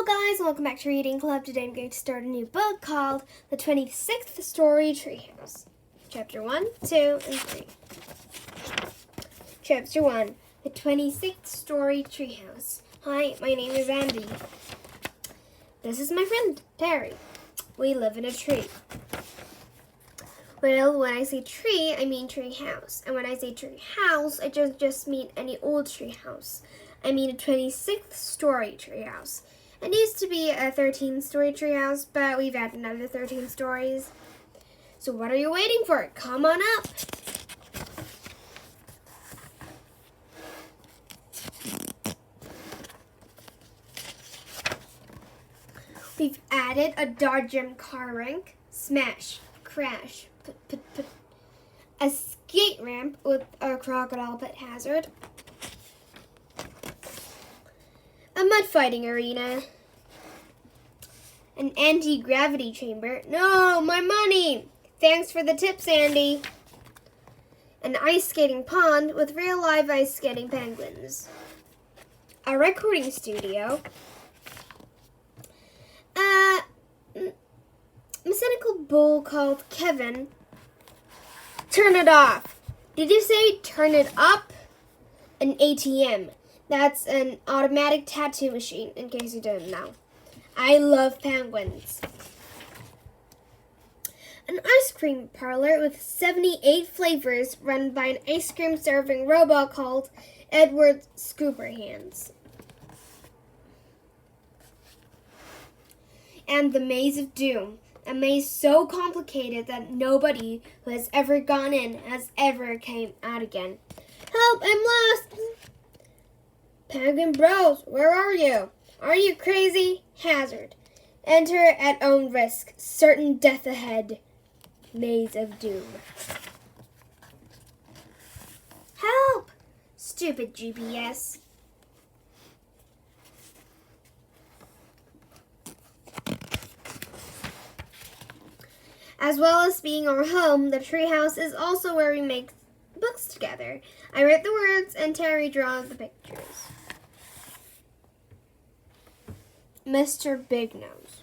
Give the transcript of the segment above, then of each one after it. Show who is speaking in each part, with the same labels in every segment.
Speaker 1: Hello guys, welcome back to Reading Club. Today I'm going to start a new book called The 26th Story Treehouse. Chapter 1, 2, and 3. Chapter 1, The 26th Story Treehouse. Hi, my name is Andy. This is my friend, Terry. We live in a tree. Well, when I say tree, I mean tree house. And when I say tree house, I don't just mean any old tree house. I mean a 26th story tree house. It used to be a 13-story tree house, but we've added another 13 stories. So what are you waiting for? Come on up. We've added a Dodgem car rank, smash, crash, a skate ramp with a crocodile pit hazard, a mud fighting arena, an anti-gravity chamber. No, my money! Thanks for the tips, Andy. An ice skating pond with real live ice skating penguins. A recording studio. A mechanical bull called Kevin. Turn it off. Did you say turn it up? An ATM. That's an automatic tattoo machine, in case you didn't know. I love penguins. An ice cream parlor with 78 flavors run by an ice cream serving robot called Edward Scooperhands. And the Maze of Doom. A maze so complicated that nobody who has ever gone in has ever came out again. Help, I'm lost! Penguin Bros, where are you? Are you crazy? Hazard. Enter at own risk. Certain death ahead. Maze of Doom. Help! Stupid GPS. As well as being our home, the treehouse is also where we make books together. I write the words and Terry draws the pictures. Mr. Big Nose.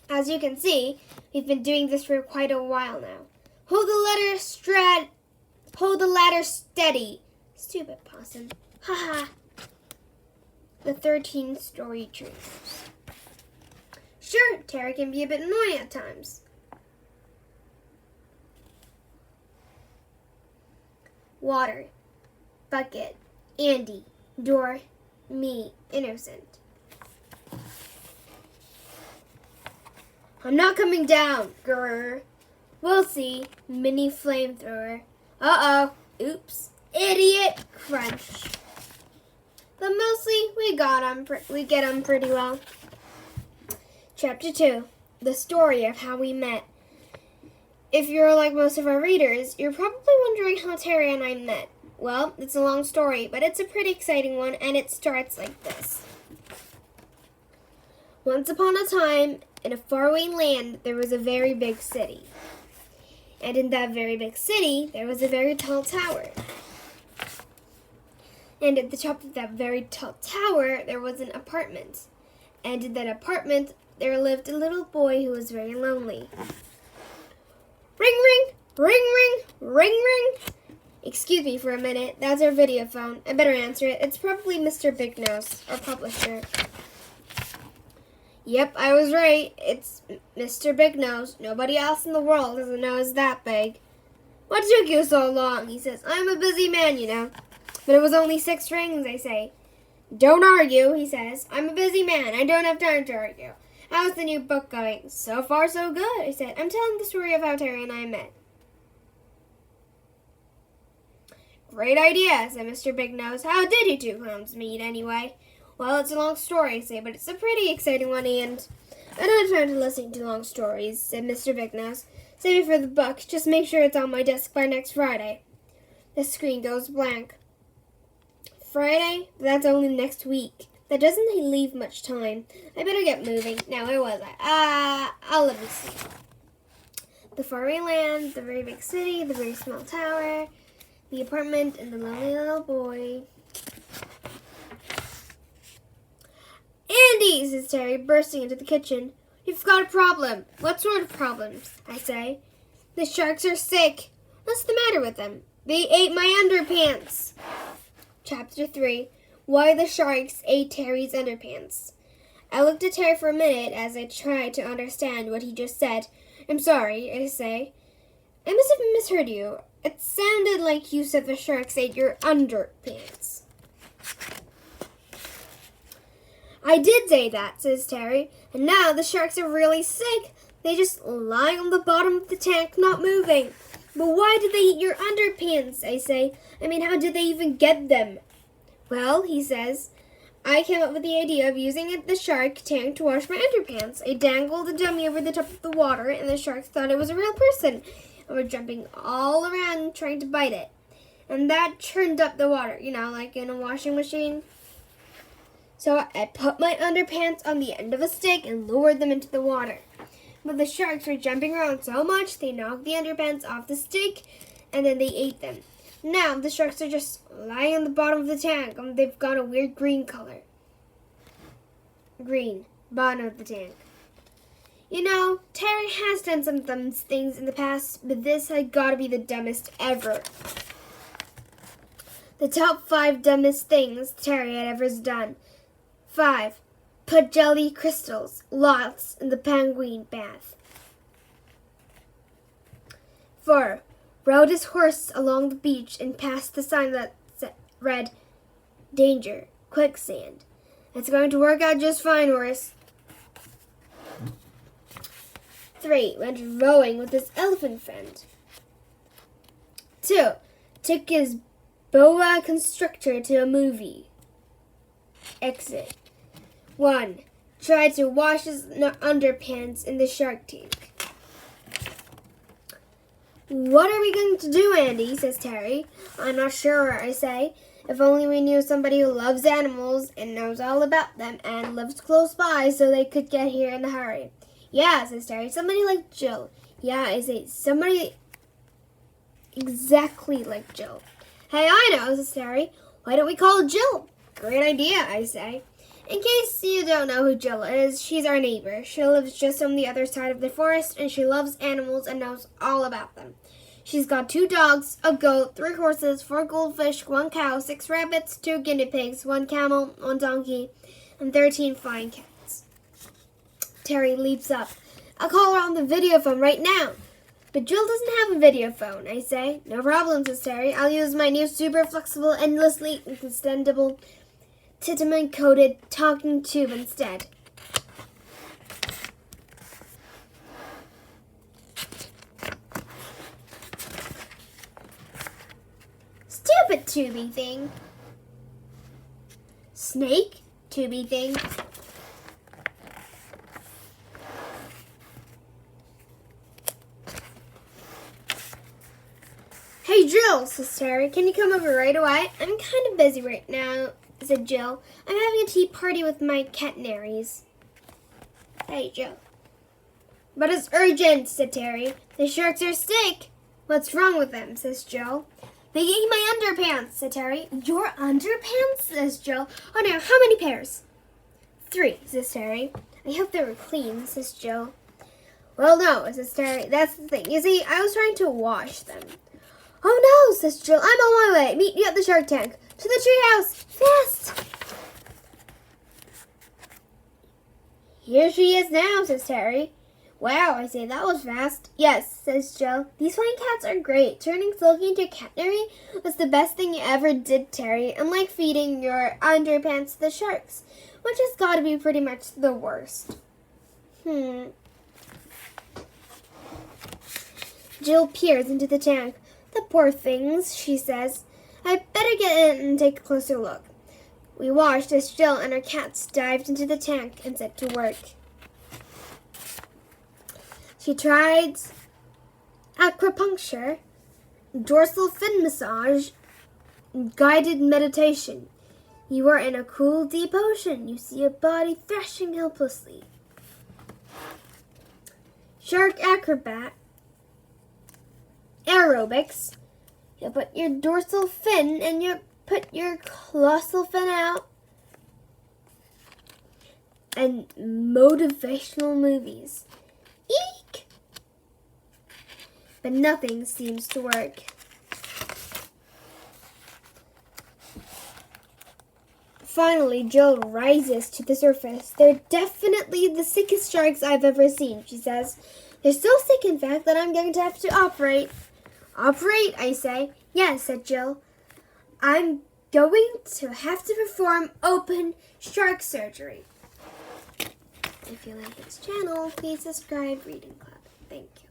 Speaker 1: As you can see, we've been doing this for quite a while now. Hold the ladder steady. Stupid possum. Haha. The 13-story treehouse. Sure, Terry can be a bit annoying at times. Water. Bucket. Andy. Door. Me. Innocent. I'm not coming down. Grrr. We'll see. Mini flamethrower. Uh-oh. Oops. Idiot. Crunch. But mostly, we get 'em pretty well. Chapter 2. The story of how we met. If you're like most of our readers, you're probably wondering how Terry and I met. Well, it's a long story, but it's a pretty exciting one, and it starts like this. Once upon a time, in a faraway land, there was a very big city. And in that very big city, there was a very tall tower. And at the top of that very tall tower, there was an apartment. And in that apartment, there lived a little boy who was very lonely. Ring, ring, ring, ring, ring, ring. Excuse me for a minute. That's our video phone. I better answer it. It's probably Mr. Big Nose, our publisher. Yep, I was right. It's Mr. Big Nose. Nobody else in the world has a nose that big. What took you so long? He says, I'm a busy man, you know. But it was only 6 rings, I say. Don't argue, he says. I'm a busy man. I don't have time to argue. How's the new book going? So far, so good, I said. I'm telling the story of how Terry and I met. Great idea, said Mr. Big Nose. How did you two clowns meet, anyway? Well, it's a long story, I say, but it's a pretty exciting one, and I don't have time to listen to long stories, said Mr. Big Nose. Save it for the book. Just make sure it's on my desk by next Friday. The screen goes blank. Friday? That's only next week. That doesn't leave much time. I better get moving. Now, where was I? Let me see. The faraway land, the very big city, the very small tower, the apartment, and the lonely little boy. Andy, says Terry, bursting into the kitchen. You've got a problem. What sort of problems? I say. The sharks are sick. What's the matter with them? They ate my underpants. Chapter 3. Why the Sharks Ate Terry's Underpants. I looked at Terry for a minute as I tried to understand what he just said. I'm sorry, I say. I must have misheard you. It sounded like you said the sharks ate your underpants. I did say that, says Terry. And now the sharks are really sick. They just lie on the bottom of the tank, not moving. But why did they eat your underpants, I say. I mean, how did they even get them? Well, he says, I came up with the idea of using the shark tank to wash my underpants. I dangled a dummy over the top of the water, and the sharks thought it was a real person, and were jumping all around trying to bite it. And that churned up the water, like in a washing machine. So I put my underpants on the end of a stick and lowered them into the water. But the sharks were jumping around so much, they knocked the underpants off the stick, and then they ate them. Now, the sharks are just lying on the bottom of the tank, and they've got a weird green color. Green, bottom of the tank. Terry has done some dumb things in the past, but this had got to be the dumbest ever. The top 5 dumbest things Terry had ever done. 5. Put jelly crystals, lots, in the penguin bath. 4. Rode his horse along the beach and passed the sign that read, Danger, quicksand. It's going to work out just fine, horse. 3. Went rowing with his elephant friend. 2. Took his boa constrictor to a movie. Exit. 1. Tried to wash his underpants in the shark tank. What are we going to do, Andy? Says Terry. I'm not sure, I say. If only we knew somebody who loves animals and knows all about them and lives close by so they could get here in a hurry. Yeah, says Terry. Somebody like Jill. Yeah, I say. Somebody exactly like Jill. Hey, I know, says Terry. Why don't we call Jill? Great idea, I say. In case you don't know who Jill is, she's our neighbor. She lives just on the other side of the forest, and she loves animals and knows all about them. She's got 2 dogs, a goat, 3 horses, 4 goldfish, 1 cow, 6 rabbits, 2 guinea pigs, 1 camel, 1 donkey, and 13 flying cats. Terry leaps up. I'll call her on the video phone right now. But Jill doesn't have a video phone, I say. No problem, says Terry. I'll use my new super flexible, endlessly extendable titanium-coated talking tube instead. Stupid tubey thing. Snake? Tubey thing. Hey, Jill, says Terry. Can you come over right away? I'm kind of busy right now, said Jill. I'm having a tea party with my canaries. Hey, Jill. But it's urgent, said Terry. The sharks are sick. What's wrong with them, says Jill. They ate my underpants, said Terry. Your underpants, says Jill. Oh no, how many pairs? 3, says Terry. I hope they were clean, says Jill. Well, no, says Terry. That's the thing. You see, I was trying to wash them. Oh no, says Jill. I'm on my way. Meet you at the shark tank. To the treehouse. Fast. Here she is now, says Terry. Wow, I say, that was fast. Yes, says Jill. These flying cats are great. Turning Silky into a canary was the best thing you ever did, Terry. Unlike feeding your underpants to the sharks, which has got to be pretty much the worst. Jill peers into the tank. The poor things, she says. I'd better get in and take a closer look. We watched as Jill and her cats dived into the tank and set to work. She tried acupuncture, dorsal fin massage, and guided meditation. You are in a cool, deep ocean. You see a body thrashing helplessly. Shark acrobat, aerobics. You put your dorsal fin and you put your colossal fin out. and motivational movies. Eek! But nothing seems to work. Finally, Jill rises to the surface. They're definitely the sickest sharks I've ever seen, she says. They're so sick, in fact, that I'm going to have to operate. Operate, I say. Yes, said Jill. I'm going to have to perform open shark surgery. If you like this channel, please subscribe, Reading Club. Thank you.